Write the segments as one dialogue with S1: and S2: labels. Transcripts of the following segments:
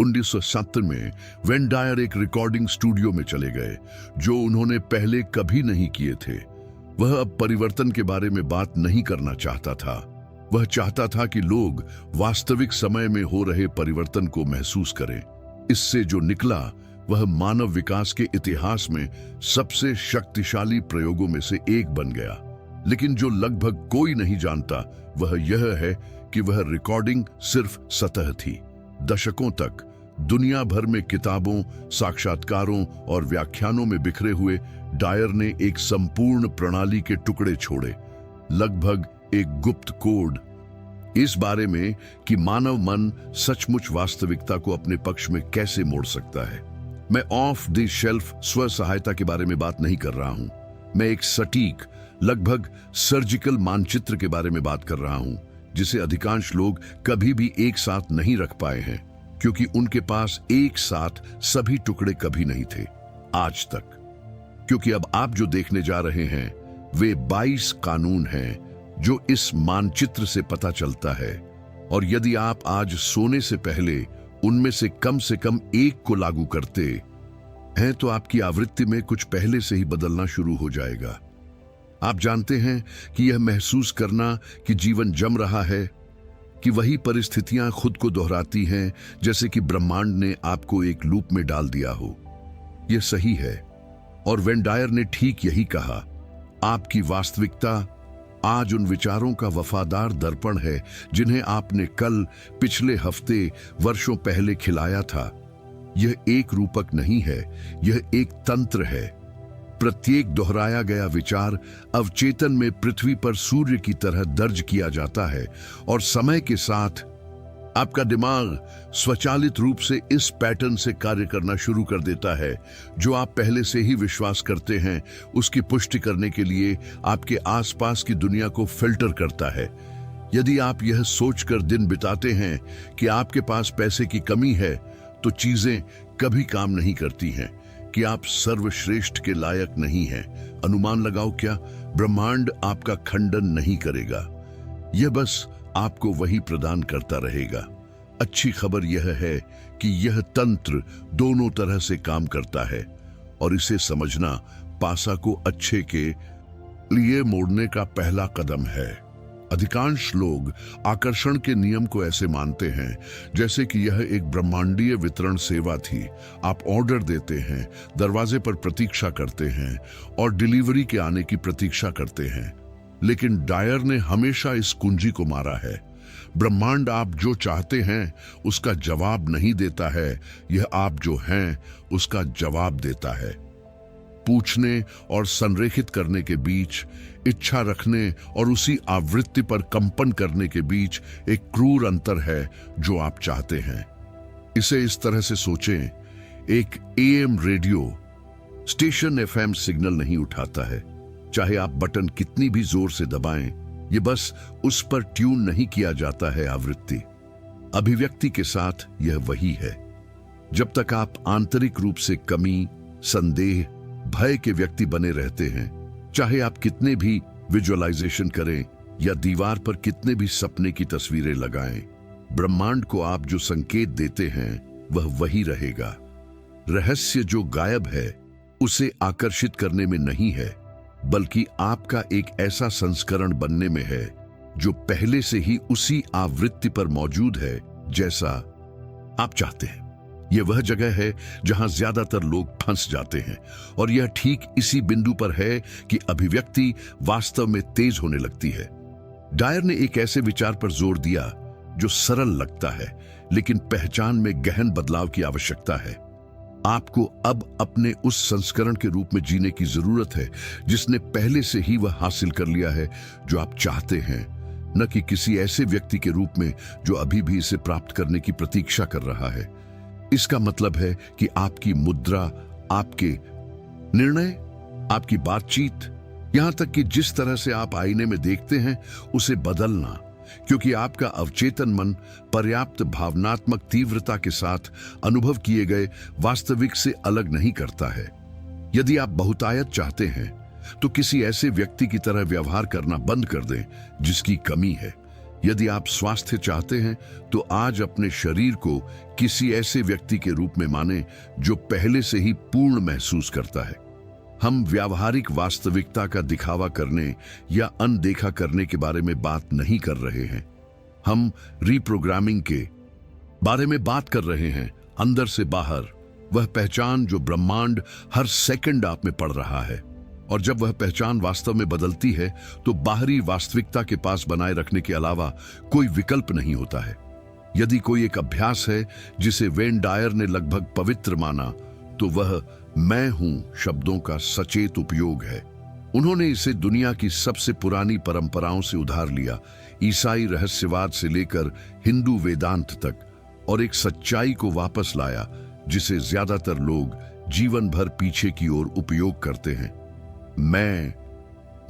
S1: 1970 में when Dyer एक recording studio में चले गए जो उन्होंने पहले कभी नहीं किए थे। वह अब परिवर्तन के बारे में बात नहीं करना चाहता था। वह चाहता था कि लोग वास्तविक समय में हो रहे परिवर्तन को महसूस करें। इससे जो निकला वह मानव विकास के इतिहास में सबसे शक्तिशाली प्रयोगों में से एक बन गया। लेकिन जो लगभग कोई नहीं जानता वह यह है कि वह रिकॉर्डिंग सिर्फ सतह थी। दशकों तक दुनिया भर में किताबों, साक्षात्कारों और व्याख्यानों में बिखरे हुए डायर ने एक संपूर्ण प्रणाली के टुकड़े छोड़े, लगभग एक गुप्त कोड इस बारे में कि मानव मन सचमुच वास्तविकता को अपने पक्ष में कैसे मोड़ सकता है। मैं ऑफ द शेल्फ स्व सहायता के बारे में बात नहीं कर रहा हूं। मैं एक सटीक, लगभग सर्जिकल मानचित्र के बारे में बात कर रहा हूं, जिसे अधिकांश लोग कभी भी एक साथ नहीं रख पाए हैं, क्योंकि उनके पास एक साथ सभी टुकड़े कभी नहीं थे आज तक। क्योंकि अब आप जो देखने जा रहे हैं वे 22 कानून हैं जो इस मानचित्र से पता चलता है, और यदि आप आज सोने से पहले उनमें से कम एक को लागू करते हैं तो आपकी आवृत्ति में कुछ पहले से ही बदलना शुरू हो जाएगा। आप जानते हैं कि यह महसूस करना कि जीवन जम रहा है, कि वही परिस्थितियां खुद को दोहराती हैं, जैसे कि ब्रह्मांड ने आपको एक लूप में डाल दिया हो। यह सही है, और वेन डायर ने ठीक यही कहा। आपकी वास्तविकता आज उन विचारों का वफादार दर्पण है जिन्हें आपने कल, पिछले हफ्ते, वर्षों पहले खिलाया था। यह एक रूपक नहीं है, यह एक तंत्र है। प्रत्येक दोहराया गया विचार अवचेतन में पृथ्वी पर सूर्य की तरह दर्ज किया जाता है, और समय के साथ आपका दिमाग स्वचालित रूप से इस पैटर्न से कार्य करना शुरू कर देता है। जो आप पहले से ही विश्वास करते हैं उसकी पुष्टि करने के लिए आपके आसपास की दुनिया को फिल्टर करता है। यदि आप यह सोचकर दिन बिताते हैं कि आपके पास पैसे की कमी है, तो चीजें कभी काम नहीं करती हैं। कि आप सर्वश्रेष्ठ के लायक नहीं हैं, अनुमान लगाओ क्या? ब्रह्मांड आपका खंडन नहीं करेगा, यह बस आपको वही प्रदान करता रहेगा। अच्छी खबर यह है कि यह तंत्र दोनों तरह से काम करता है, और इसे समझना पासा को अच्छे के लिए मोड़ने का पहला कदम है। अधिकांश लोग आकर्षण के नियम को ऐसे मानते हैं जैसे कि यह एक ब्रह्मांडीय वितरण सेवा थी। आप ऑर्डर देते हैं, दरवाजे पर प्रतीक्षा करते हैं और डिलीवरी के आने की प्रतीक्षा करते हैं। लेकिन डायर ने हमेशा इस कुंजी को मारा है। ब्रह्मांड आप जो चाहते हैं उसका जवाब नहीं देता है, यह आप जो हैं उसका जवाब देता है। पूछने और संरेखित करने के बीच, इच्छा रखने और उसी आवृत्ति पर कंपन करने के बीच एक क्रूर अंतर है जो आप चाहते हैं। इसे इस तरह से सोचें, एक am radio station FM signal नहीं उठाता है, चाहे आप बटन कितनी भी जोर से दबाएं, ये बस उस पर ट्यून नहीं किया जाता है आवृत्ति। अभिव्यक्ति के साथ यह वही है। जब तक आप आंतरिक रूप से कमी, संदेह, भय के व्यक्ति बने रहते हैं, चाहे आप कितने भी विजुअलाइजेशन करें या दीवार पर कितने भी सपने की तस्वीरें लगाएं, ब्रह्मांड को आप जो संकेत देते हैं वह वही रहेगा। रहस्य जो गायब है उसे आकर्षित करने में नहीं है, बल्कि आपका एक ऐसा संस्करण बनने में है जो पहले से ही उसी आवृत्ति पर मौजूद है जैसा आप चाहते हैं। यह वह जगह है जहां ज्यादातर लोग फंस जाते हैं, और यह ठीक इसी बिंदु पर है कि अभिव्यक्ति वास्तव में तेज होने लगती है। डायर ने एक ऐसे विचार पर जोर दिया जो सरल लगता है, लेकिन पहचान में गहन बदलाव की आवश्यकता है। आपको अब अपने उस संस्करण के रूप में जीने की जरूरत है जिसने पहले से ही वह हासिल कर लिया है जो आप चाहते हैं, न कि किसी ऐसे व्यक्ति के रूप में जो अभी भी इसे प्राप्त करने की प्रतीक्षा कर रहा है। इसका मतलब है कि आपकी मुद्रा, आपके निर्णय, आपकी बातचीत, यहां तक कि जिस तरह से आप आईने में देखते हैं उसे बदलना, क्योंकि आपका अवचेतन मन पर्याप्त भावनात्मक तीव्रता के साथ अनुभव किए गए वास्तविक से अलग नहीं करता है। यदि आप बहुतायत चाहते हैं तो किसी ऐसे व्यक्ति की तरह व्यवहार करना बंद कर दें जिसकी कमी है। यदि आप स्वास्थ्य चाहते हैं तो आज अपने शरीर को किसी ऐसे व्यक्ति के रूप में माने जो पहले से ही पूर्ण महसूस करता है। हम व्यावहारिक वास्तविकता का दिखावा करने या अनदेखा करने के बारे में बात नहीं कर रहे हैं। हम रीप्रोग्रामिंग के बारे में बात कर रहे हैं, अंदर से बाहर, वह पहचान जो ब्रह्मांड हर सेकंड आप में पड़ रहा है। और जब वह पहचान वास्तव में बदलती है तो बाहरी वास्तविकता के पास बनाए रखने के अलावा कोई विकल्प नहीं होता है। यदि कोई एक अभ्यास है जिसे वेन डायर ने लगभग पवित्र माना तो वह मैं हूं शब्दों का सचेत उपयोग है। उन्होंने इसे दुनिया की सबसे पुरानी परंपराओं से उधार लिया, ईसाई रहस्यवाद से लेकर हिंदू वेदांत तक, और एक सच्चाई को वापस लाया जिसे ज्यादातर लोग जीवन भर पीछे की ओर उपयोग करते हैं। मैं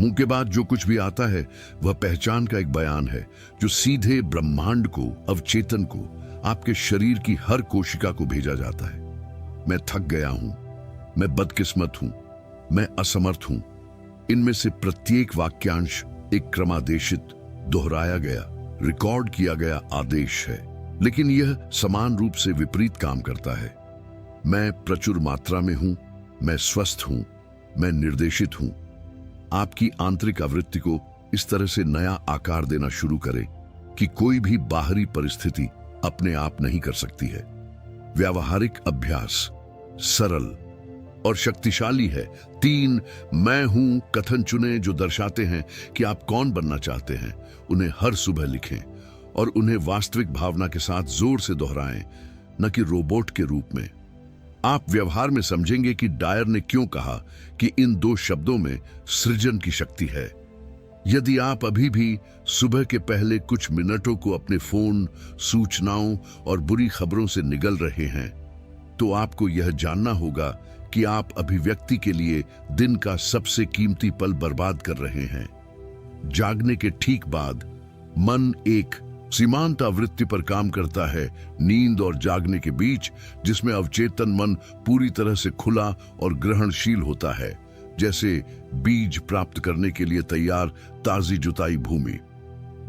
S1: मुंह के बाद जो कुछ भी आता है वह पहचान का एक बयान है जो सीधे ब्रह्मांड को, अवचेतन को, आपके शरीर की हर कोशिका को भेजा जाता है। मैं थक गया हूं, मैं बदकिस्मत हूं, मैं असमर्थ हूं। इनमें से प्रत्येक वाक्यांश एक क्रमादेशित, दोहराया गया, रिकॉर्ड किया गया आदेश है, लेकिन यह समान रूप से विपरीत काम करता है। मैं प्रचुर मात्रा में हूं, मैं स्वस्थ हूं, मैं निर्देशित हूं। आपकी आंतरिक आवृत्ति को इस तरह से नया आकार देना शुरू करें कि कोई भी बाहरी परिस्थिति अपने आप नहीं कर सकती है। व्यावहारिक अभ्यास सरल और शक्तिशाली है। 3 मैं हूं कथन चुनें जो दर्शाते हैं कि आप कौन बनना चाहते हैं। उन्हें हर सुबह लिखें और उन्हें वास्तविक भावना के साथ जोर से दोहराएं, न कि रोबोट के रूप में। आप व्यवहार में समझेंगे कि डायर ने क्यों कहा कि इन 2 शब्दों में सृजन की शक्ति है। यदि आप अभी भी सुबह के पहले कुछ मिनटों को अपने फोन, सूचनाओं और बुरी खबरों से निगल रहे हैं, तो आपको यह जानना होगा कि आप अभिव्यक्ति के लिए दिन का सबसे कीमती पल बर्बाद कर रहे हैं। जागने के ठीक बाद मन एक सीमांत आवृत्ति पर काम करता है, नींद और जागने के बीच, जिसमें अवचेतन मन पूरी तरह से खुला और ग्रहणशील होता है, जैसे बीज प्राप्त करने के लिए तैयार ताजी जुताई भूमि।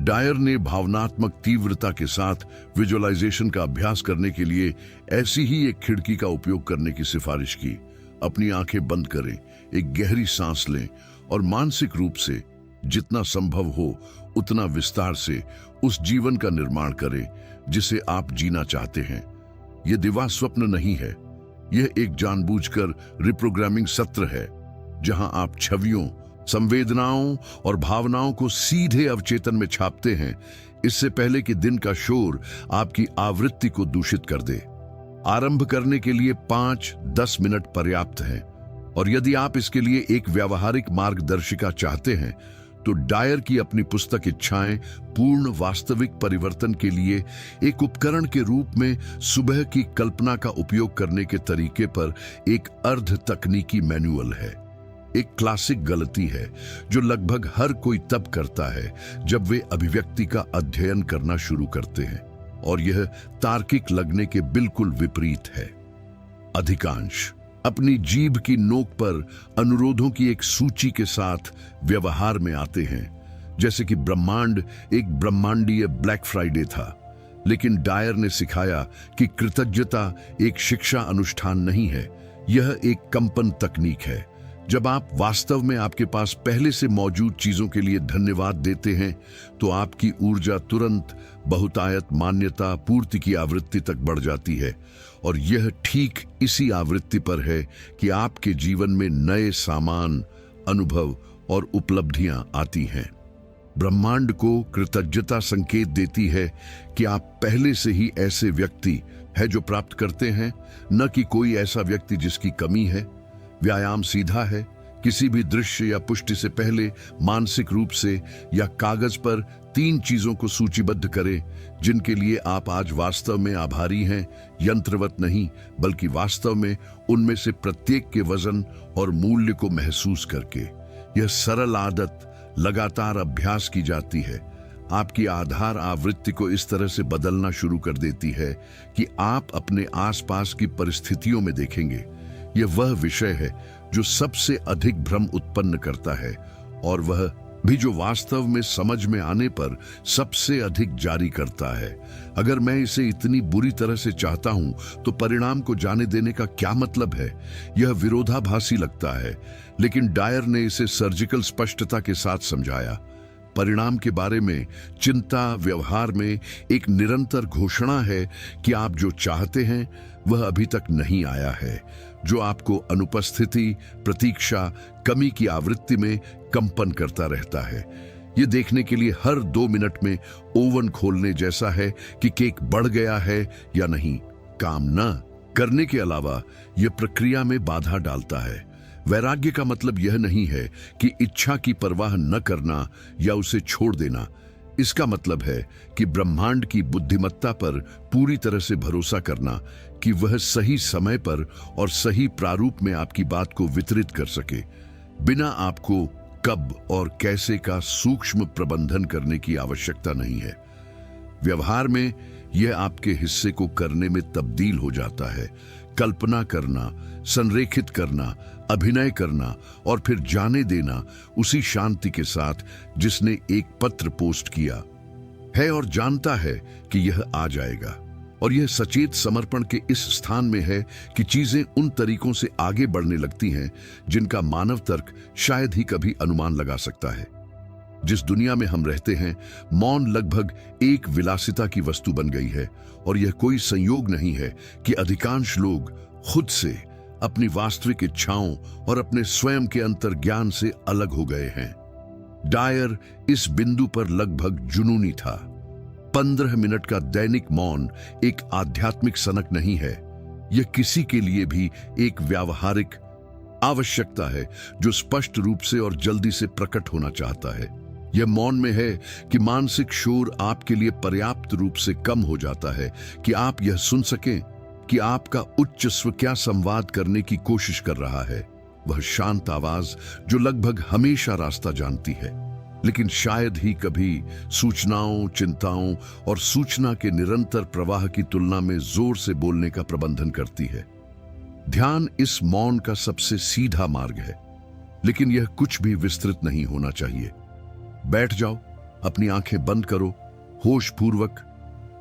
S1: डायर ने भावनात्मक तीव्रता के साथ विजुअलाइजेशन का अभ्यास करने के लिए ऐसी ही एक खिड़की का उपयोग करने की सिफारिश की। अपनी आंखें बंद करें, एक गहरी सांस लें और मानसिक रूप से जितना संभव हो उतना विस्तार से उस जीवन का निर्माण करें जिसे आप जीना चाहते हैं। यह दिवा स्वप्न नहीं है, यह एक जानबूझकर रिप्रोग्रामिंग सत्र है जहां आप छवियों, संवेदनाओं और भावनाओं को सीधे अवचेतन में छापते हैं, इससे पहले कि दिन का शोर आपकी आवृत्ति को दूषित कर दे। आरंभ करने के लिए 5-10 मिनट पर्याप्त है, और यदि आप इसके लिए एक व्यावहारिक मार्गदर्शिका चाहते हैं तो डायर की अपनी पुस्तक इच्छाएं पूर्ण वास्तविक परिवर्तन के लिए एक उपकरण के रूप में सुबह की कल्पना का उपयोग करने के तरीके पर एक अर्ध तकनीकी मैनुअल है। एक क्लासिक गलती है जो लगभग हर कोई तब करता है जब वे अभिव्यक्ति का अध्ययन करना शुरू करते हैं, और यह तार्किक लगने के बिल्कुल विपरीत है। अधिकांश अपनी जीभ की नोक पर अनुरोधों की एक सूची के साथ व्यवहार में आते हैं, जैसे कि ब्रह्मांड एक ब्रह्मांडीय ब्लैक फ्राइडे था। लेकिन डायर ने सिखाया कि कृतज्ञता एक शिक्षा अनुष्ठान नहीं है, यह एक कंपन तकनीक है। जब आप वास्तव में आपके पास पहले से मौजूद चीजों के लिए धन्यवाद देते हैं तो आपकी ऊर्जा तुरंत बहुतायत मान्यता पूर्ति की आवृत्ति तक बढ़ जाती है, और यह ठीक इसी आवृत्ति पर है कि आपके जीवन में नए सामान, अनुभव और उपलब्धियां आती हैं। ब्रह्मांड को कृतज्ञता संकेत देती है कि आप पहले से ही ऐसे व्यक्ति है जो प्राप्त करते हैं, न कि कोई ऐसा व्यक्ति जिसकी कमी है। व्यायाम सीधा है, किसी भी दृश्य या पुष्टि से पहले मानसिक रूप से या कागज पर 3 चीजों को सूचीबद्ध करें जिनके लिए आप आज वास्तव में आभारी हैं, यंत्रवत नहीं बल्कि वास्तव में उनमें से प्रत्येक के वजन और मूल्य को महसूस करके। यह सरल आदत लगातार अभ्यास की जाती है, आपकी आधार आवृत्ति को इस तरह से बदलना शुरू कर देती है कि आप अपने आसपास की परिस्थितियों में देखेंगे यह वह विषय है जो सबसे अधिक भ्रम उत्पन्न करता है, और वह भी जो वास्तव में समझ में आने पर सबसे अधिक जारी करता है। अगर मैं इसे इतनी बुरी तरह से चाहता हूं तो परिणाम को जाने देने का क्या मतलब है? यह विरोधाभासी लगता है, लेकिन डायर ने इसे सर्जिकल स्पष्टता के साथ समझाया। परिणाम के बारे में चिंता व्यवहार में एक निरंतर घोषणा है कि आप जो चाहते हैं वह अभी तक नहीं आया है, जो आपको अनुपस्थिति, प्रतीक्षा, कमी की आवृत्ति में कंपन करता रहता है। यह देखने के लिए हर 2 मिनट में ओवन खोलने जैसा है कि केक बढ़ गया है या नहीं। काम न करने के अलावा यह प्रक्रिया में बाधा डालता है। वैराग्य का मतलब यह नहीं है कि इच्छा की परवाह न करना या उसे छोड़ देना। इसका मतलब है कि ब्रह्मांड की बुद्धिमत्ता पर पूरी तरह से भरोसा करना कि वह सही समय पर और सही प्रारूप में आपकी बात को वितरित कर सके, बिना आपको कब और कैसे का सूक्ष्म प्रबंधन करने की आवश्यकता नहीं है। व्यवहार में यह आपके हिस्से को करने में तब्दील हो जाता है। कल्पना करना, संरेखित करना, अभिनय करना और फिर जाने देना उसी शांति के साथ जिसने एक पत्र पोस्ट किया है और जानता है कि यह आ जाएगा। और यह सचेत समर्पण के इस स्थान में है कि चीजें उन तरीकों से आगे बढ़ने लगती हैं जिनका मानव तर्क शायद ही कभी अनुमान लगा सकता है। जिस दुनिया में हम रहते हैं, मौन लगभग एक विलासिता की वस्तु बन गई है, और यह कोई संयोग नहीं है कि अधिकांश लोग खुद से, अपनी वास्तविक इच्छाओं और अपने स्वयं के अंतर्ज्ञान से अलग हो गए हैं। डायर इस बिंदु पर लगभग जुनूनी था। 15 मिनट का दैनिक मौन एक आध्यात्मिक सनक नहीं है, यह किसी के लिए भी एक व्यावहारिक आवश्यकता है जो स्पष्ट रूप से और जल्दी से प्रकट होना चाहता है। यह मौन में है कि मानसिक शोर आपके लिए पर्याप्त रूप से कम हो जाता है कि आप यह सुन सकें कि आपका उच्च स्व क्या संवाद करने की कोशिश कर रहा है। वह शांत आवाज जो लगभग हमेशा रास्ता जानती है, लेकिन शायद ही कभी सूचनाओं, चिंताओं और सूचना के निरंतर प्रवाह की तुलना में जोर से बोलने का प्रबंधन करती है। ध्यान इस मौन का सबसे सीधा मार्ग है, लेकिन यह कुछ भी विस्तृत नहीं होना चाहिए। बैठ जाओ, अपनी आंखें बंद करो, होशपूर्वक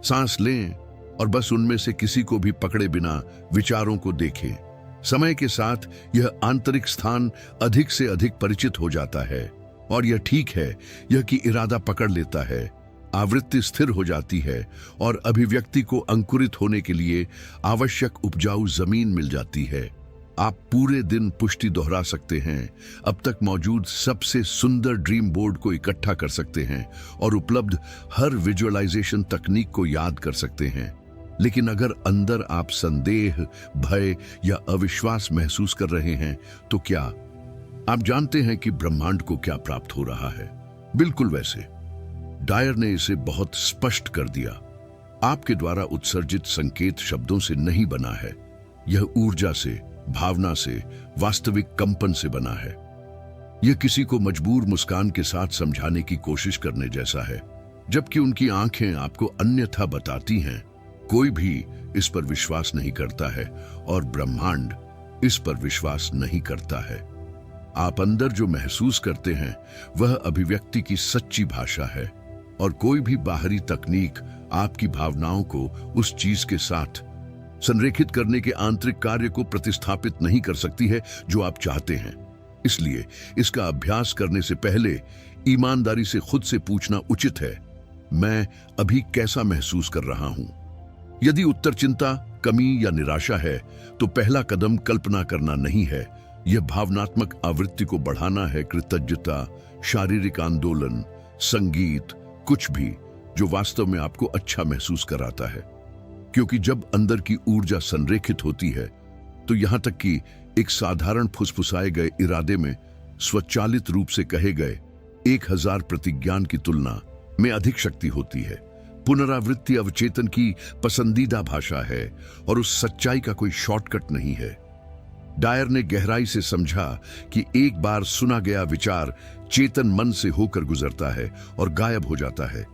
S1: सांस लें और बस उनमें से किसी को भी पकड़े बिना विचारों को देखें। समय के साथ यह आंतरिक स्थान अधिक से अधिक परिचित हो जाता है, और यह ठीक है, यह कि इरादा पकड़ लेता है, आवृत्ति स्थिर हो जाती है और अभिव्यक्ति को अंकुरित होने के लिए आवश्यक उपजाऊ जमीन मिल जाती है। आप पूरे दिन पुष्टि दोहरा सकते हैं, अब तक मौजूद सबसे सुंदर ड्रीम बोर्ड को इकट्ठा कर सकते हैं और उपलब्ध हर विजुअलाइजेशन तकनीक को याद कर सकते हैं। लेकिन अगर अंदर आप संदेह, भय या अविश्वास महसूस कर रहे हैं, तो क्या आप जानते हैं कि ब्रह्मांड को क्या प्राप्त हो रहा है? बिल्कुल वैसे। डायर ने इसे बहुत स्पष्ट कर दिया। आपके द्वारा उत्सर्जित संकेत शब्दों से नहीं बना है, यह ऊर्जा से, भावना से, वास्तविक कंपन से बना है। यह किसी को मजबूर मुस्कान के साथ समझाने की कोशिश करने जैसा है, जबकि उनकी आंखें आपको अन्यथा बताती हैं। कोई भी इस पर विश्वास नहीं करता है और ब्रह्मांड इस पर विश्वास नहीं करता है। आप अंदर जो महसूस करते हैं वह अभिव्यक्ति की सच्ची भाषा है, और कोई भी बाहरी तकनीक आपकी भावनाओं को उस चीज के साथ संरेखित करने के आंतरिक कार्य को प्रतिस्थापित नहीं कर सकती है जो आप चाहते हैं। इसलिए इसका अभ्यास करने से पहले ईमानदारी से खुद से पूछना उचित है, मैं अभी कैसा महसूस कर रहा हूं? यदि उत्तर चिंता, कमी या निराशा है, तो पहला कदम कल्पना करना नहीं है, यह भावनात्मक आवृत्ति को बढ़ाना है। कृतज्ञता, शारीरिक आंदोलन, संगीत, कुछ भी जो वास्तव में आपको अच्छा महसूस कराता है। क्योंकि जब अंदर की ऊर्जा संरेखित होती है, तो यहां तक कि एक साधारण फुसफुसाए गए इरादे में स्वचालित रूप से कहे गए 1000 प्रतिज्ञान की तुलना में अधिक शक्ति होती है। पुनरावृत्ति अवचेतन की पसंदीदा भाषा है और उस सच्चाई का कोई शॉर्टकट नहीं है। डायर ने गहराई से समझा कि एक बार सुना गया विचार चेतन मन से होकर गुजरता है और गायब हो जाता है,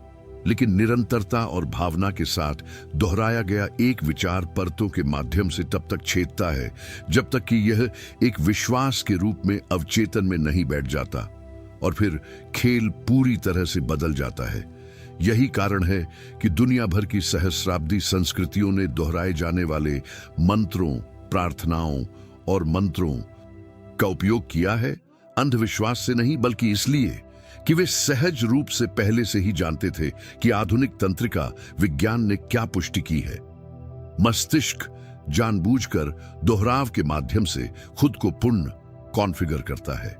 S1: लेकिन निरंतरता और भावना के साथ दोहराया गया एक विचार परतों के माध्यम से तब तक छेदता है जब तक कि यह एक विश्वास के रूप में अवचेतन में नहीं बैठ जाता। और फिर खेल पूरी तरह से बदल जाता है। यही कारण है कि दुनिया भर की सहस्राब्दी संस्कृतियों ने दोहराए जाने वाले मंत्रों, प्रार्थनाओं और मंत्रों का उपयोग किया है, अंधविश्वास से नहीं बल्कि इसलिए कि वे सहज रूप से पहले से ही जानते थे कि आधुनिक तंत्रिका विज्ञान ने क्या पुष्टि की है। मस्तिष्क जानबूझकर दोहराव के माध्यम से खुद को पुनः कॉन्फ़िगर करता है।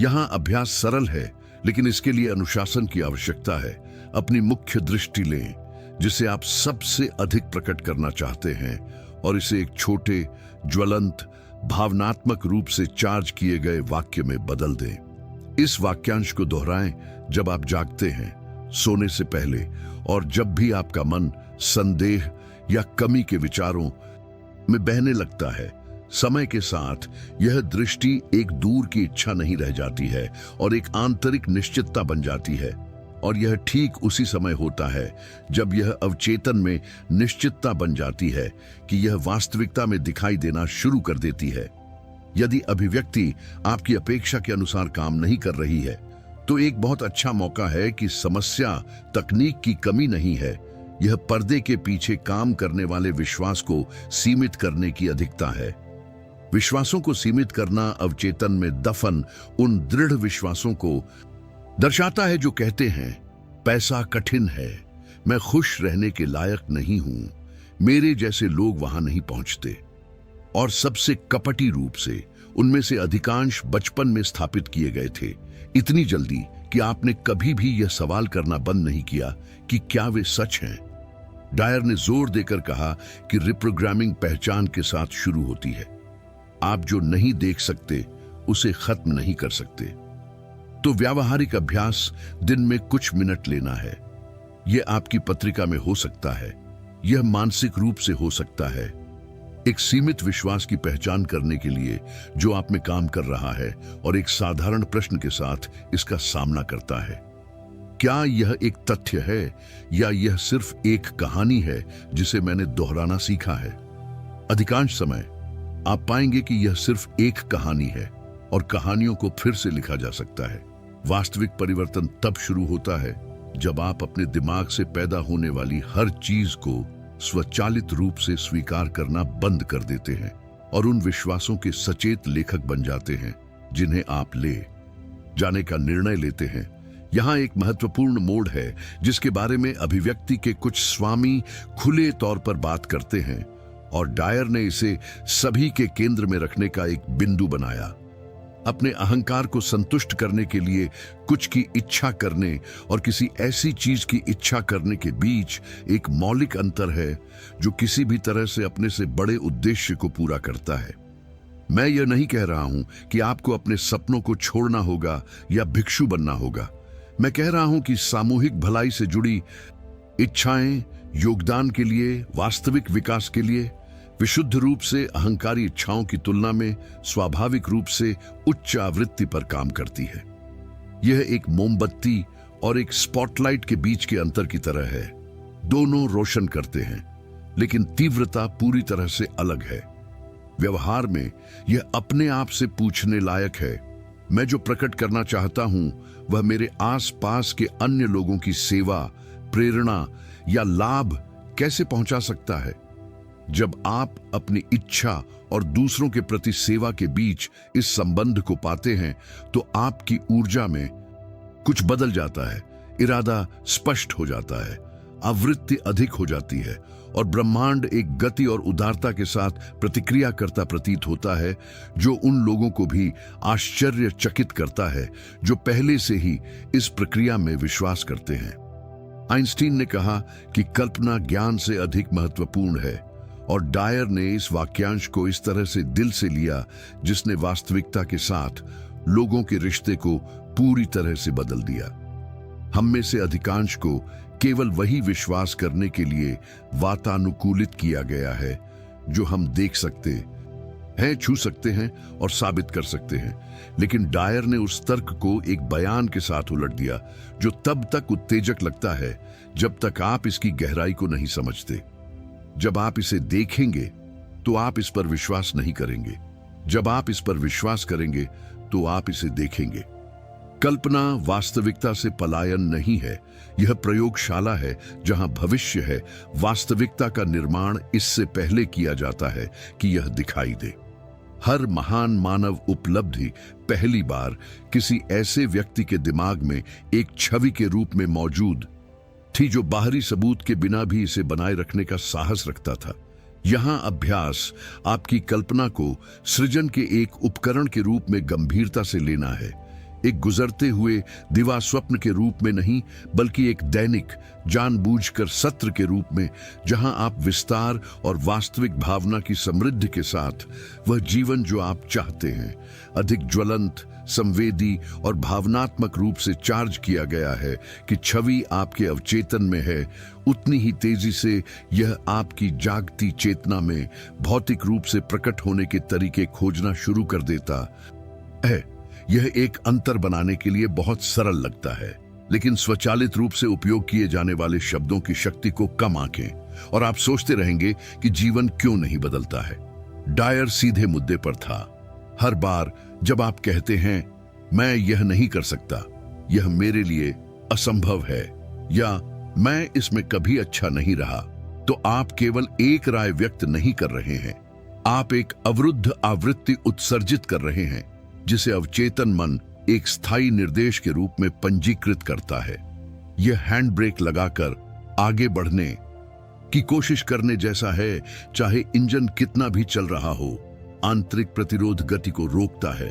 S1: यहां अभ्यास सरल है, लेकिन इसके लिए अनुशासन की आवश्यकता है। अपनी मुख्य दृष्टि लें जिसे आप सबसे अधिक प्रकट करना चाहते हैं और इसे एक छोटे, ज्वलंत, भावनात्मक रूप से चार्ज किए गए वाक्य में बदल दें। इस वाक्यांश को दोहराएं जब आप जागते हैं, सोने से पहले, और जब भी आपका मन संदेह या कमी के विचारों में बहने लगता है। समय के साथ यह दृष्टि एक दूर की इच्छा नहीं रह जाती है और एक आंतरिक निश्चितता बन जाती है। और यह ठीक उसी समय होता है जब यह अवचेतन में निश्चितता बन जाती है कि यह वास्तविकता में दिखाई देना शुरू कर देती है। यदि अभिव्यक्ति आपकी अपेक्षा के अनुसार काम नहीं कर रही है, तो एक बहुत अच्छा मौका है कि समस्या तकनीक की कमी नहीं है, यह पर्दे के पीछे काम करने वाले विश्वास को सीमित करने की अधिकता है। विश्वासों को सीमित करना अवचेतन में दफन उन दृढ़ विश्वासों को दर्शाता है जो कहते हैं, पैसा कठिन है, मैं खुश रहने के लायक नहीं हूं, मेरे जैसे लोग वहां नहीं पहुंचते। और सबसे कपटी रूप से उनमें से अधिकांश बचपन में स्थापित किए गए थे, इतनी जल्दी कि आपने कभी भी यह सवाल करना बंद नहीं किया कि क्या वे सच हैं। डायर ने जोर देकर कहा कि रिप्रोग्रामिंग पहचान के साथ शुरू होती है। आप जो नहीं देख सकते उसे खत्म नहीं कर सकते। तो व्यावहारिक अभ्यास दिन में कुछ मिनट लेना है। यह आपकी पत्रिका में हो सकता है, यह मानसिक रूप से हो सकता है। एक सीमित विश्वास की पहचान करने के लिए जो आप में काम कर रहा है और एक साधारण प्रश्न के साथ इसका सामना करता है। क्या यह एक तथ्य है या यह सिर्फ एक कहानी है जिसे मैंने दोहराना सीखा है? अधिकांश समय आप पाएंगे कि यह सिर्फ एक कहानी है और कहानियों को फिर से लिखा जा सकता है। वास्तविक परिवर्तन तब शुरू होता है जब आप अपने दिमाग से पैदा होने वाली हर चीज को स्वचालित रूप से स्वीकार करना बंद कर देते हैं और उन विश्वासों के सचेत लेखक बन जाते हैं जिन्हें आप ले जाने का निर्णय लेते हैं। यहाँ एक महत्वपूर्ण मोड़ है जिसके बारे में अभिव्यक्ति के कुछ स्वामी खुले तौर पर बात करते हैं और डायर ने इसे सभी के केंद्र में रखने का एक बिंदु बनाया। अपने अहंकार को संतुष्ट करने के लिए कुछ की इच्छा करने और किसी ऐसी चीज की इच्छा करने के बीच एक मौलिक अंतर है जो किसी भी तरह से अपने से बड़े उद्देश्य को पूरा करता है। मैं यह नहीं कह रहा हूं कि आपको अपने सपनों को छोड़ना होगा या भिक्षु बनना होगा। मैं कह रहा हूं कि सामूहिक भलाई से जुड़ी इच्छाएं योगदान के लिए, वास्तविक विकास के लिए, विशुद्ध रूप से अहंकारी इच्छाओं की तुलना में स्वाभाविक रूप से उच्च आवृत्ति पर काम करती है। यह एक मोमबत्ती और एक स्पॉटलाइट के बीच के अंतर की तरह है। दोनों रोशन करते हैं, लेकिन तीव्रता पूरी तरह से अलग है। व्यवहार में यह अपने आप से पूछने लायक है, मैं जो प्रकट करना चाहता हूं वह मेरे आसपास के अन्य लोगों की सेवा, प्रेरणा या लाभ कैसे पहुंचा सकता है? जब आप अपनी इच्छा और दूसरों के प्रति सेवा के बीच इस संबंध को पाते हैं तो आपकी ऊर्जा में कुछ बदल जाता है, इरादा स्पष्ट हो जाता है, आवृत्ति अधिक हो जाती है और ब्रह्मांड एक गति और उदारता के साथ प्रतिक्रिया करता प्रतीत होता है जो उन लोगों को भी आश्चर्यचकित करता है जो पहले से ही इस प्रक्रिया में विश्वास करते हैं। आइंस्टीन ने कहा कि कल्पना ज्ञान से अधिक महत्वपूर्ण है और डायर ने इस वाक्यांश को इस तरह से दिल से लिया जिसने वास्तविकता के साथ लोगों के रिश्ते को पूरी तरह से बदल दिया। हम में से अधिकांश को केवल वही विश्वास करने के लिए वातानुकूलित किया गया है जो हम देख सकते हैं, छू सकते हैं और साबित कर सकते हैं। लेकिन डायर ने उस तर्क को एक बयान के साथ उलट दिया जो तब तक उत्तेजक लगता है जब तक आप इसकी गहराई को नहीं समझते। जब आप इसे देखेंगे तो आप इस पर विश्वास नहीं करेंगे, जब आप इस पर विश्वास करेंगे तो आप इसे देखेंगे। कल्पना वास्तविकता से पलायन नहीं है, यह प्रयोगशाला है जहां भविष्य है। वास्तविकता का निर्माण इससे पहले किया जाता है कि यह दिखाई दे। हर महान मानव उपलब्धि पहली बार किसी ऐसे व्यक्ति के दिमाग में एक छवि के रूप में मौजूद थी जो बाहरी सबूत के बिना भी इसे बनाए रखने का साहस रखता था। यहां अभ्यास आपकी कल्पना को सृजन के एक उपकरण के रूप में गंभीरता से लेना है, एक गुजरते हुए दिवा स्वप्न के रूप में नहीं, बल्कि एक दैनिक जानबूझकर सत्र के रूप में, जहां आप विस्तार और वास्तविक भावना की समृद्धि के साथ वह जीवन जो आप चाहते हैं, अधिक ज्वलंत, संवेदी और भावनात्मक रूप से चार्ज किया गया है कि छवि आपके अवचेतन में है, उतनी ही तेजी से यह आपकी जागती चेतना में भौतिक रूप से प्रकट होने के तरीके खोजना शुरू कर देता है। यह एक अंतर बनाने के लिए बहुत सरल लगता है, लेकिन स्वचालित रूप से उपयोग किए जाने वाले शब्दों की शक्ति को कम आंकें और आप सोचते रहेंगे कि जीवन क्यों नहीं बदलता है। डायर सीधे मुद्दे पर था। हर बार जब आप कहते हैं मैं यह नहीं कर सकता, यह मेरे लिए असंभव है, या मैं इसमें कभी अच्छा नहीं रहा, तो आप केवल एक राय व्यक्त नहीं कर रहे हैं, आप एक अवरुद्ध आवृत्ति उत्सर्जित कर रहे हैं जिसे अवचेतन मन एक स्थायी निर्देश के रूप में पंजीकृत करता है। यह हैंड ब्रेक लगाकर आगे बढ़ने की कोशिश करने जैसा है, चाहे इंजन कितना भी चल रहा हो। आंतरिक प्रतिरोध गति को रोकता है।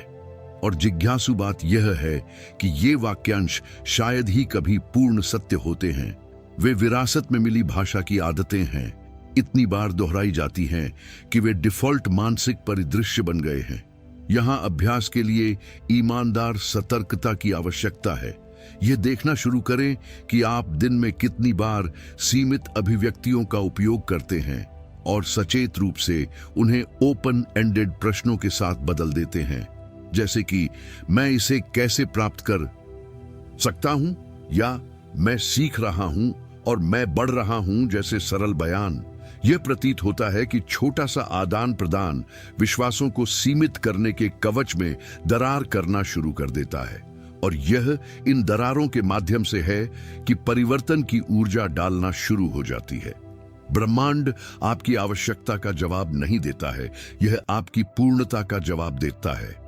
S1: और जिज्ञासु बात यह है कि ये वाक्यांश शायद ही कभी पूर्ण सत्य होते हैं। वे विरासत में मिली भाषा की आदतें हैं, इतनी बार दोहराई जाती हैं कि वे डिफॉल्ट मानसिक परिदृश्य बन गए हैं। यहां अभ्यास के लिए ईमानदार सतर्कता की आवश्यकता है। यह देखना शुरू करें कि आप दिन में कितनी बार सीमित अभिव्यक्तियों का उपयोग करते हैं और सचेत रूप से उन्हें ओपन एंडेड प्रश्नों के साथ बदल देते हैं, जैसे कि मैं इसे कैसे प्राप्त कर सकता हूं, या मैं सीख रहा हूं और मैं बढ़ रहा हूं जैसे सरल बयान। यह प्रतीत होता है कि छोटा सा आदान प्रदान विश्वासों को सीमित करने के कवच में दरार करना शुरू कर देता है, और यह इन दरारों के माध्यम से है कि परिवर्तन की ऊर्जा डालना शुरू हो जाती है। ब्रह्मांड आपकी आवश्यकता का जवाब नहीं देता है, यह आपकी पूर्णता का जवाब देता है।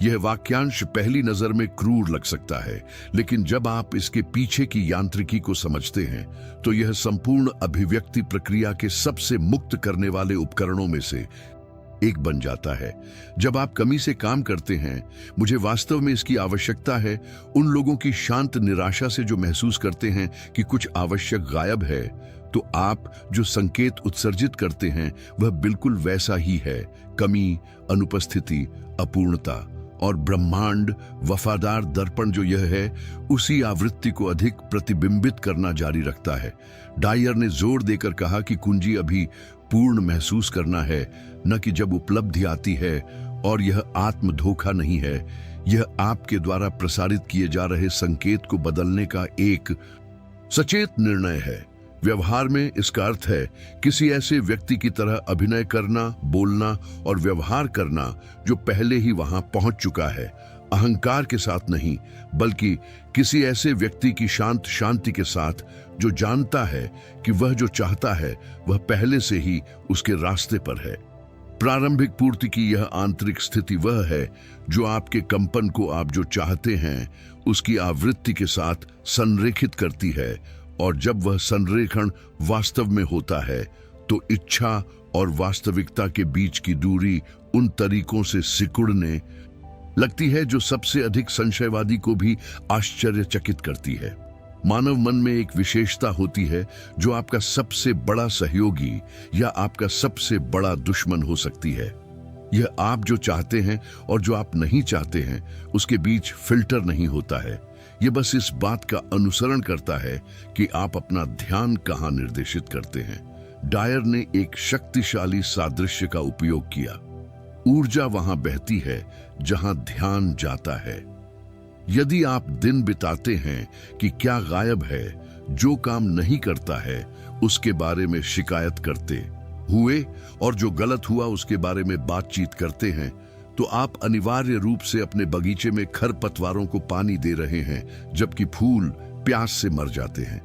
S1: यह वाक्यांश पहली नजर में क्रूर लग सकता है, लेकिन जब आप इसके पीछे की यांत्रिकी को समझते हैं तो यह संपूर्ण अभिव्यक्ति प्रक्रिया के सबसे मुक्त करने वाले उपकरणों में से एक बन जाता है। जब आप कमी से काम करते हैं, मुझे वास्तव में इसकी आवश्यकता है, उन लोगों की शांत निराशा से जो महसूस करते हैं कि कुछ आवश्यक गायब है, तो आप जो संकेत उत्सर्जित करते हैं वह बिल्कुल वैसा ही है, कमी, अनुपस्थिति, अपूर्णता। और ब्रह्मांड वफादार दर्पण जो यह है, उसी आवृत्ति को अधिक प्रतिबिंबित करना जारी रखता है। डायर ने जोर देकर कहा कि कुंजी अभी पूर्ण महसूस करना है, न कि जब उपलब्धि आती है, और यह आत्म धोखा नहीं है, यह आपके द्वारा प्रसारित किए जा रहे संकेत को बदलने का एक सचेत निर्णय है। व्यवहार में इसका अर्थ है किसी ऐसे व्यक्ति की तरह अभिनय करना, बोलना और व्यवहार करना जो पहले ही वहां पहुंच चुका है। अहंकार के साथ नहीं, बल्कि किसी ऐसे व्यक्ति की शांत शांति के साथ जो जानता है कि वह जो चाहता है वह पहले से ही उसके रास्ते पर है। प्रारंभिक पूर्ति की यह आंतरिक स्थिति वह है जो आपके कंपन को आप जो चाहते हैं उसकी आवृत्ति के साथ संरेखित करती है, और जब वह संरेखण वास्तव में होता है तो इच्छा और वास्तविकता के बीच की दूरी उन तरीकों से सिकुड़ने लगती है जो सबसे अधिक संशयवादी को भी आश्चर्यचकित करती है। मानव मन में एक विशेषता होती है जो आपका सबसे बड़ा सहयोगी या आपका सबसे बड़ा दुश्मन हो सकती है। यह आप जो चाहते हैं और जो आप नहीं चाहते हैं उसके बीच फिल्टर नहीं होता है। यह बस इस बात का अनुसरण करता है कि आप अपना ध्यान कहां निर्देशित करते हैं। डायर ने एक शक्तिशाली सादृश्य का उपयोग किया। ऊर्जा वहां बहती है जहां ध्यान जाता है। यदि आप दिन बिताते हैं कि क्या गायब है, जो काम नहीं करता है उसके बारे में शिकायत करते हुए, और जो गलत हुआ उसके बारे में बातचीत करते हैं, तो आप अनिवार्य रूप से अपने बगीचे में खरपतवारों को पानी दे रहे हैं, जबकि फूल प्यास से मर जाते हैं।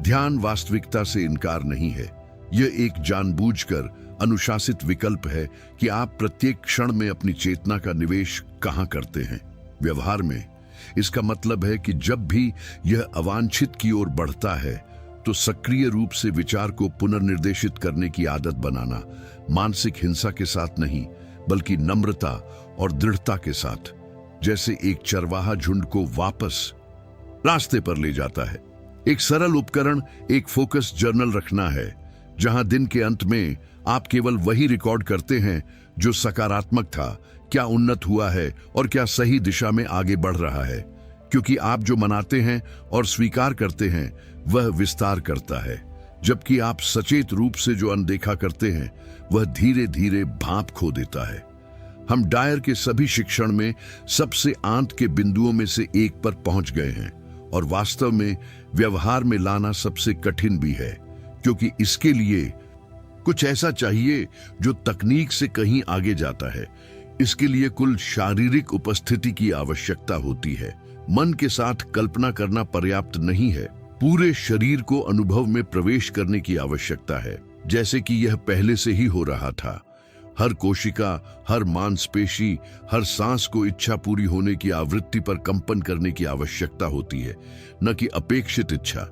S1: ध्यान वास्तविकता से इनकार नहीं है, यह एक जानबूझकर अनुशासित विकल्प है कि आप प्रत्येक क्षण में अपनी चेतना का निवेश कहां करते हैं। व्यवहार में इसका मतलब है कि जब भी यह अवांछित की ओर बढ़ता है तो सक्रिय रूप से विचार को पुनर्निर्देशित करने की आदत बनाना, मानसिक हिंसा के साथ नहीं बल्कि नम्रता और दृढ़ता के साथ, जैसे एक चरवाहा झुंड को वापस रास्ते पर ले जाता है। एक सरल उपकरण एक फोकस जर्नल रखना है, जहां दिन के अंत में आप केवल वही रिकॉर्ड करते हैं जो सकारात्मक था, क्या उन्नत हुआ है और क्या सही दिशा में आगे बढ़ रहा है। क्योंकि आप जो मनाते हैं और स्वीकार करते हैं वह विस्तार करता है, जबकि आप सचेत रूप से जो अनदेखा करते हैं वह धीरे धीरे भाप खो देता है। हम डायर के सभी शिक्षण में सबसे आंत के बिंदुओं में से एक पर पहुंच गए हैं, और वास्तव में व्यवहार में लाना सबसे कठिन भी है, क्योंकि इसके लिए कुछ ऐसा चाहिए जो तकनीक से कहीं आगे जाता है। इसके लिए कुल शारीरिक उपस्थिति की आवश्यकता होती है। मन के साथ कल्पना करना पर्याप्त नहीं है, पूरे शरीर को अनुभव में प्रवेश करने की आवश्यकता है, जैसे कि यह पहले से ही हो रहा था। हर कोशिका, हर मांसपेशी, हर सांस को इच्छा पूरी होने की आवृत्ति पर कंपन करने की आवश्यकता होती है, न कि अपेक्षित इच्छा।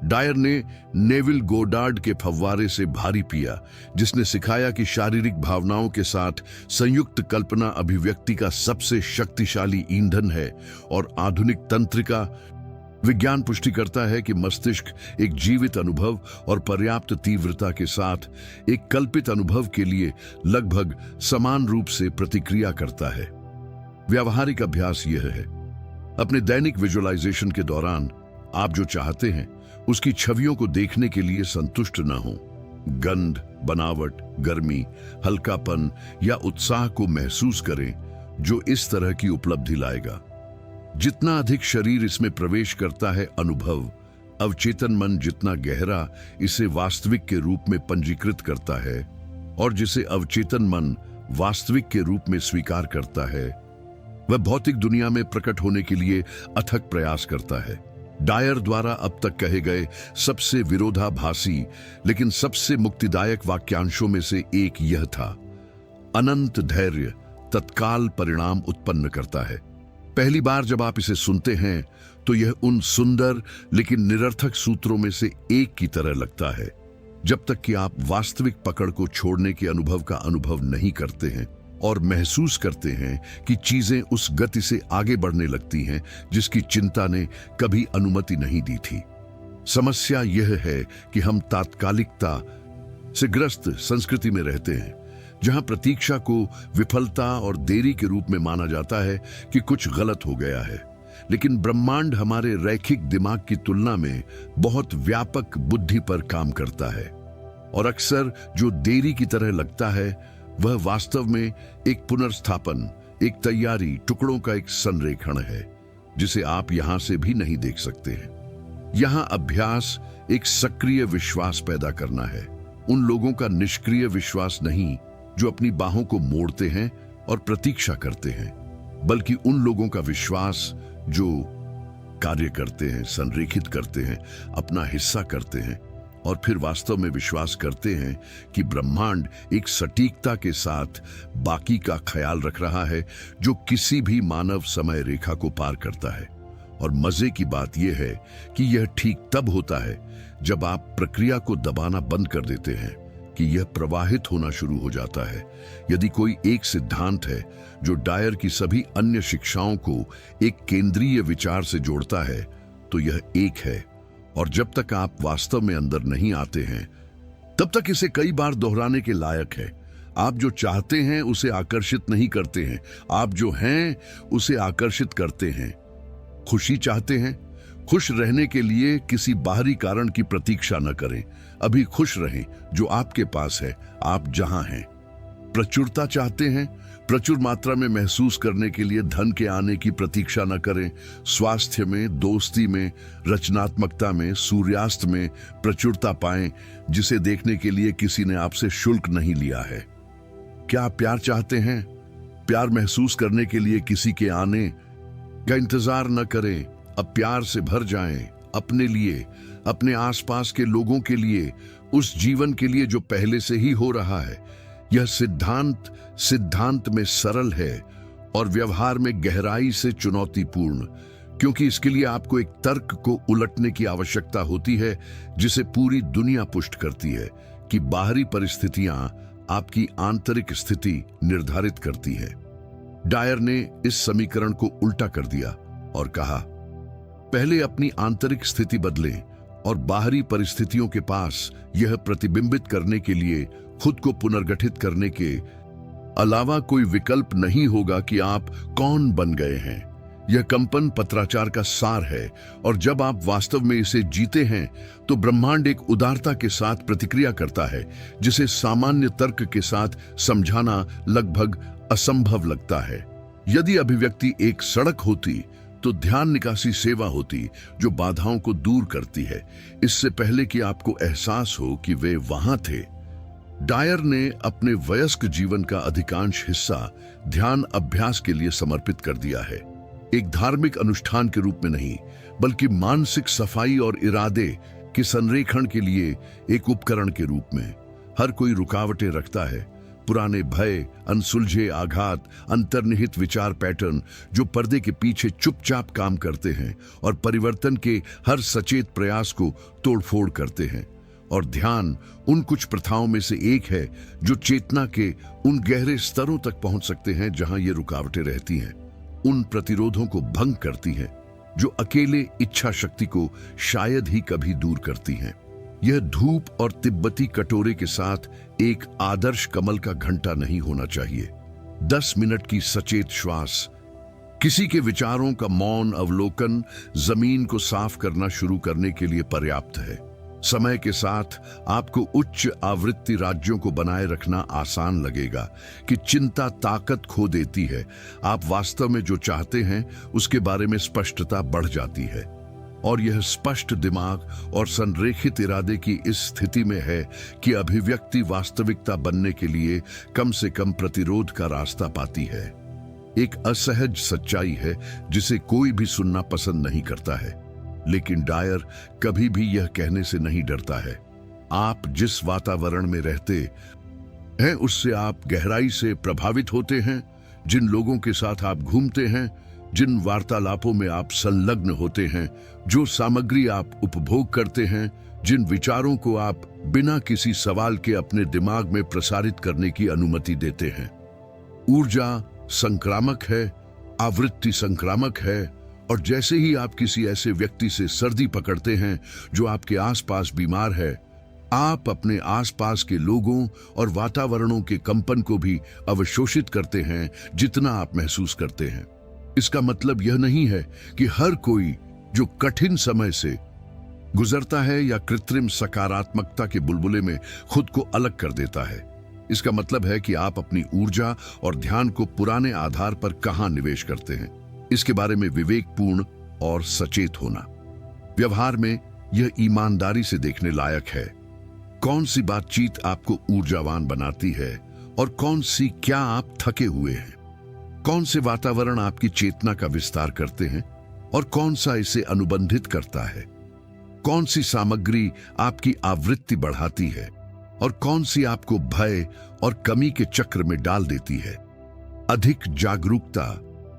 S1: डायर ने नेविल गोडार्ड के फव्वारे से भारी पिया, जिसने सिखाया कि शारीरिक भावनाओं के साथ संयुक्त कल्पना अभिव्यक्ति का सबसे शक्तिशाली ईंधन है, और आधुनिक तंत्रिका विज्ञान पुष्टि करता है कि मस्तिष्क एक जीवित अनुभव और पर्याप्त तीव्रता के साथ एक कल्पित अनुभव के लिए लगभग समान रूप से प्रतिक्रिया करता है। व्यावहारिक अभ्यास यह है, अपने दैनिक विजुअलाइजेशन के दौरान आप जो चाहते हैं उसकी छवियों को देखने के लिए संतुष्ट न हो। गंध, बनावट, गर्मी, हल्कापन या उत्साह को महसूस करें जो इस तरह की उपलब्धि लाएगा। जितना अधिक शरीर इसमें प्रवेश करता है, अनुभव, अवचेतन मन जितना गहरा इसे वास्तविक के रूप में पंजीकृत करता है, और जिसे अवचेतन मन वास्तविक के रूप में स्वीकार करता है, वह भौतिक दुनिया में प्रकट होने के लिए अथक प्रयास करता है। डायर द्वारा अब तक कहे गए सबसे विरोधाभासी लेकिन सबसे मुक्तिदायक वाक्यांशों में से एक यह था, अनंत धैर्य तत्काल परिणाम उत्पन्न करता है। पहली बार जब आप इसे सुनते हैं तो यह उन सुंदर लेकिन निरर्थक सूत्रों में से एक की तरह लगता है, जब तक कि आप वास्तविक पकड़ को छोड़ने के अनुभव का अनुभव नहीं करते हैं और महसूस करते हैं कि चीजें उस गति से आगे बढ़ने लगती हैं जिसकी चिंता ने कभी अनुमति नहीं दी थी। समस्या यह है कि हम तात्कालिकता से ग्रस्त संस्कृति में रहते हैं, जहां प्रतीक्षा को विफलता और देरी के रूप में माना जाता है कि कुछ गलत हो गया है। लेकिन ब्रह्मांड हमारे रैखिक दिमाग की तुलना में बहुत व्यापक बुद्धि पर काम करता है, और अक्सर जो देरी की तरह लगता है वह वास्तव में एक पुनर्स्थापन, एक तैयारी, टुकड़ों का एक संरेखण है जिसे आप यहां से भी नहीं देख सकते हैं। यहां अभ्यास एक सक्रिय विश्वास पैदा करना है, उन लोगों का निष्क्रिय विश्वास नहीं जो अपनी बाहों को मोड़ते हैं और प्रतीक्षा करते हैं, बल्कि उन लोगों का विश्वास जो कार्य करते हैं, संरेखित करते हैं, अपना हिस्सा करते हैं और फिर वास्तव में विश्वास करते हैं कि ब्रह्मांड एक सटीकता के साथ बाकी का ख्याल रख रहा है जो किसी भी मानव समय रेखा को पार करता है। और मजे की बात यह है कि यह ठीक तब होता है जब आप प्रक्रिया को दबाना बंद कर देते हैं कि यह प्रवाहित होना शुरू हो जाता है। यदि कोई एक सिद्धांत है जो डायर की सभी अन्य शिक्षाओं को एक केंद्रीय विचार से जोड़ता है तो यह एक है, और जब तक आप वास्तव में अंदर नहीं आते हैं तब तक इसे कई बार दोहराने के लायक है। आप जो चाहते हैं उसे आकर्षित नहीं करते हैं, आप जो हैं उसे आकर्षित करते हैं। खुशी चाहते हैं, खुश रहने के लिए किसी बाहरी कारण की प्रतीक्षा न करें, अभी खुश रहें जो आपके पास है, आप जहां हैं। प्रचुरता चाहते हैं, प्रचुर मात्रा में महसूस करने के लिए धन के आने की प्रतीक्षा न करें। स्वास्थ्य में, दोस्ती में, रचनात्मकता में, सूर्यास्त में प्रचुरता पाएं जिसे देखने के लिए किसी ने आपसे शुल्क नहीं लिया है। क्या आप प्यार चाहते हैं? प्यार महसूस करने के लिए किसी के आने का इंतजार न करें। अब प्यार से भर जाएं, अपने लिए, अपने आसपास के लोगों के लिए, उस जीवन के लिए जो पहले से ही हो रहा है। यह सिद्धांत में सरल है और व्यवहार में गहराई से चुनौतीपूर्ण, क्योंकि इसके लिए आपको एक तर्क को उलटने की आवश्यकता होती है जिसे पूरी दुनिया पुष्ट करती है कि बाहरी परिस्थितियां आपकी आंतरिक स्थिति निर्धारित करती है। डायर ने इस समीकरण को उल्टा कर दिया और कहा, पहले अपनी आंतरिक स्थिति बदलें और बाहरी परिस्थितियों के पास यह प्रतिबिंबित करने के लिए खुद को पुनर्गठित करने के अलावा कोई विकल्प नहीं होगा कि आप कौन बन गए हैं। यह कंपन पत्राचार का सार है, और जब आप वास्तव में इसे जीते हैं तो ब्रह्मांड एक उदारता के साथ प्रतिक्रिया करता है जिसे सामान्य तर्क के साथ समझाना लगभग असंभव लगता है। यदि अभिव्यक्ति एक सड़क होती तो ध्यान निकासी सेवा होती जो बाधाओं को दूर करती है, इससे पहले कि आपको एहसास हो कि वे वहां थे। डायर ने अपने वयस्क जीवन का अधिकांश हिस्सा ध्यान अभ्यास के लिए समर्पित कर दिया है, एक धार्मिक अनुष्ठान के रूप में नहीं, बल्कि मानसिक सफाई और इरादे के संरेखण के लिए एक उपकरण के रूप में। हर कोई रुकावटें रखता है, पुराने भय, अनसुलझे आघात, अंतर्निहित विचार पैटर्न जो पर्दे के पीछे चुपचाप काम करते हैं और परिवर्तन के हर सचेत प्रयास को तोड़फोड़ करते हैं। और ध्यान उन कुछ प्रथाओं में से एक है जो चेतना के उन गहरे स्तरों तक पहुंच सकते हैं जहां ये रुकावटें रहती हैं, उन प्रतिरोधों को भंग करती हैं जो अकेले इच्छा शक्ति को शायद ही कभी दूर करती हैं। यह धूप और तिब्बती कटोरे के साथ एक आदर्श कमल का घंटा नहीं होना चाहिए। 10 मिनट की सचेत श्वास, किसी के विचारों का मौन अवलोकन जमीन को साफ करना शुरू करने के लिए पर्याप्त है। समय के साथ आपको उच्च आवृत्ति राज्यों को बनाए रखना आसान लगेगा कि चिंता ताकत खो देती है। आप वास्तव में जो चाहते हैं उसके बारे में स्पष्टता बढ़ जाती है, और यह स्पष्ट दिमाग और संरेखित इरादे की इस स्थिति में है कि अभिव्यक्ति वास्तविकता बनने के लिए कम से कम प्रतिरोध का रास्ता पाती है। एक असहज सच्चाई है जिसे कोई भी सुनना पसंद नहीं करता है, लेकिन डायर कभी भी यह कहने से नहीं डरता है, आप जिस वातावरण में रहते हैं उससे आप गहराई से प्रभावित होते हैं। जिन लोगों के साथ आप घूमते हैं, जिन वार्तालापों में आप संलग्न होते हैं, जो सामग्री आप उपभोग करते हैं, जिन विचारों को आप बिना किसी सवाल के अपने दिमाग में प्रसारित करने की अनुमति देते हैं। ऊर्जा संक्रामक है, आवृत्ति संक्रामक है, और जैसे ही आप किसी ऐसे व्यक्ति से सर्दी पकड़ते हैं जो आपके आसपास बीमार है, आप अपने आसपास के लोगों और वातावरणों के कंपन को भी अवशोषित करते हैं जितना आप महसूस करते हैं। इसका मतलब यह नहीं है कि हर कोई जो कठिन समय से गुजरता है या कृत्रिम सकारात्मकता के बुलबुले में खुद को अलग कर देता है। इसका मतलब है कि आप अपनी ऊर्जा और ध्यान को पुराने आधार पर कहां निवेश करते हैं, इसके बारे में विवेकपूर्ण और सचेत होना। व्यवहार में यह ईमानदारी से देखने लायक है। कौन सी बातचीत आपको ऊर्जावान बनाती है और कौन सी क्या आप थके हुए हैं? कौन से वातावरण आपकी चेतना का विस्तार करते हैं और कौन सा इसे अनुबंधित करता है? कौन सी सामग्री आपकी आवृत्ति बढ़ाती है और कौन सी आपको भय और कमी के चक्र में डाल देती है? अधिक जागरूकता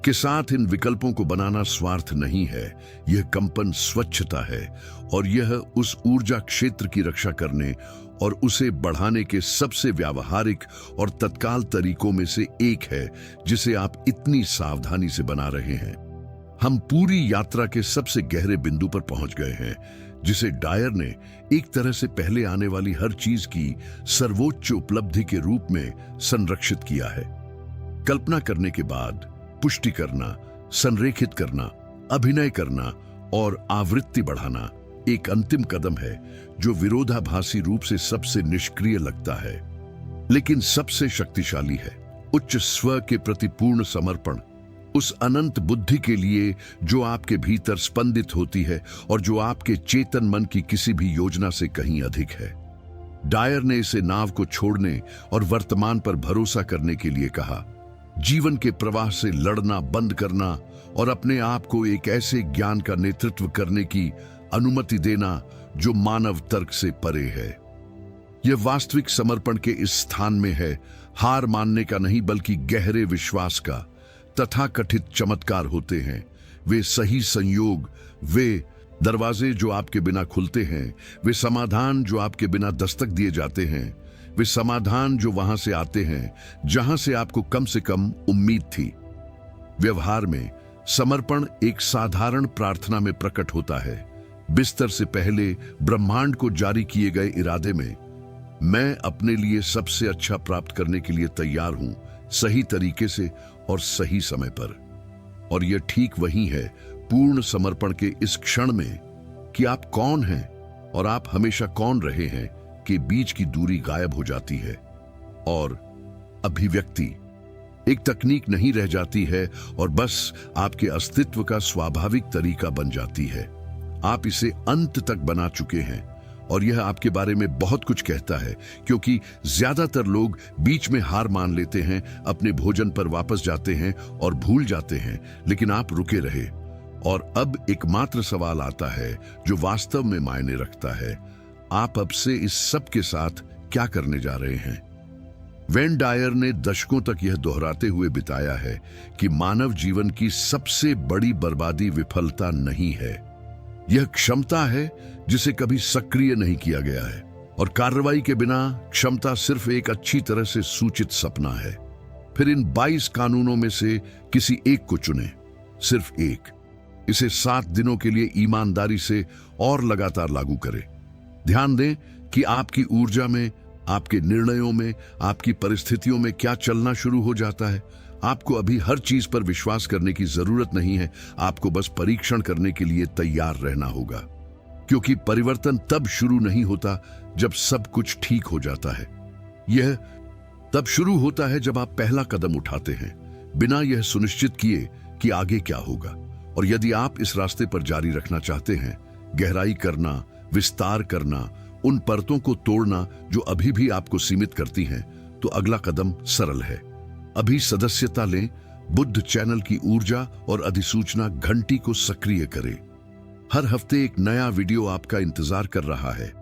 S1: के साथ इन विकल्पों को बनाना स्वार्थ नहीं है, यह कंपन स्वच्छता है, और यह उस ऊर्जा क्षेत्र की रक्षा करने और उसे बढ़ाने के सबसे व्यावहारिक और तत्काल तरीकों में से एक है जिसे आप इतनी सावधानी से बना रहे हैं। हम पूरी यात्रा के सबसे गहरे बिंदु पर पहुंच गए हैं, जिसे डायर ने एक तरह से पहले आने वाली हर चीज की सर्वोच्च उपलब्धि के रूप में संरक्षित किया है। कल्पना करने के बाद पुष्टि करना, संरेखित करना, अभिनय करना और आवृत्ति बढ़ाना एक अंतिम कदम है जो विरोधाभासी रूप से सबसे निष्क्रिय लगता है, लेकिन सबसे शक्तिशाली है। उच्च स्व के प्रति पूर्ण समर्पण, उस अनंत बुद्धि के लिए जो आपके भीतर स्पंदित होती है और जो आपके चेतन मन की किसी भी योजना से कहीं अधिक है। डायर ने इसे नाव को छोड़ने और वर्तमान पर भरोसा करने के लिए कहा। जीवन के प्रवाह से लड़ना बंद करना और अपने आप को एक ऐसे ज्ञान का नेतृत्व करने की अनुमति देना जो मानव तर्क से परे है। यह वास्तविक समर्पण के इस स्थान में है, हार मानने का नहीं बल्कि गहरे विश्वास का। तथाकथित चमत्कार होते हैं वे सही संयोग, वे दरवाजे जो आपके बिना खुलते हैं, वे समाधान जो आपके बिना दस्तक दिए जाते हैं, वे समाधान जो वहां से आते हैं जहां से आपको कम से कम उम्मीद थी। व्यवहार में समर्पण एक साधारण प्रार्थना में प्रकट होता है। बिस्तर से पहले ब्रह्मांड को जारी किए गए इरादे में, मैं अपने लिए सबसे अच्छा प्राप्त करने के लिए तैयार हूं, सही तरीके से और सही समय पर। और यह ठीक वही है पूर्ण समर्पण के इस क्षण में कि आप कौन हैं और आप हमेशा कौन रहे हैं के बीच की दूरी गायब हो जाती है और अभिव्यक्ति एक तकनीक नहीं रह जाती है और बस आपके अस्तित्व का स्वाभाविक तरीका बन जाती है। आप इसे अंत तक बना चुके हैं और यह आपके बारे में बहुत कुछ कहता है, क्योंकि ज्यादातर लोग बीच में हार मान लेते हैं, अपने भोजन पर वापस जाते हैं और भूल जाते हैं, लेकिन आप रुके रहे। और अब एकमात्र सवाल आता है जो वास्तव में मायने रखता है, आप अब से इस सब के साथ क्या करने जा रहे हैं। वेन डायर ने दशकों तक यह दोहराते हुए बिताया है कि मानव जीवन की सबसे बड़ी बर्बादी विफलता नहीं है, यह क्षमता है जिसे कभी सक्रिय नहीं किया गया है। और कार्रवाई के बिना क्षमता सिर्फ एक अच्छी तरह से सूचित सपना है। फिर इन 22 कानूनों में से किसी एक को चुनें, सिर्फ एक। इसे 7 दिनों के लिए ईमानदारी से और लगातार लागू करें। ध्यान दें कि आपकी ऊर्जा में, आपके निर्णयों में, आपकी परिस्थितियों में क्या चलना शुरू हो जाता है। आपको अभी हर चीज पर विश्वास करने की जरूरत नहीं है, आपको बस परीक्षण करने के लिए तैयार रहना होगा, क्योंकि परिवर्तन तब शुरू नहीं होता जब सब कुछ ठीक हो जाता है। यह तब शुरू होता है जब आप पहला कदम उठाते हैं, बिना यह सुनिश्चित किए कि आगे क्या होगा। और यदि आप इस रास्ते पर जारी रखना चाहते हैं, गहराई करना, विस्तार करना, उन परतों को तोड़ना जो अभी भी आपको सीमित करती हैं, तो अगला कदम सरल है। अभी सदस्यता लें, बुद्ध चैनल की ऊर्जा और अधिसूचना घंटी को सक्रिय करें। हर हफ्ते एक नया वीडियो आपका इंतजार कर रहा है,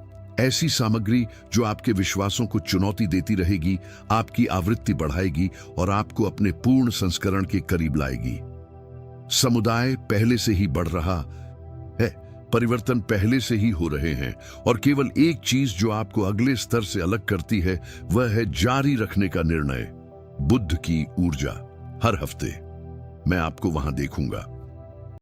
S1: ऐसी सामग्री जो आपके विश्वासों को चुनौती देती रहेगी, आपकी आवृत्ति बढ़ाएगी और आपको अपने पूर्ण संस्करण के करीब लाएगी। समुदाय पहले से ही बढ़ रहा है, परिवर्तन पहले से ही हो रहे हैं, और केवल एक चीज जो आपको अगले स्तर से अलग करती है वह है जारी रखने का निर्णय। बुद्ध की ऊर्जा। हर हफ्ते मैं आपको वहां देखूंगा।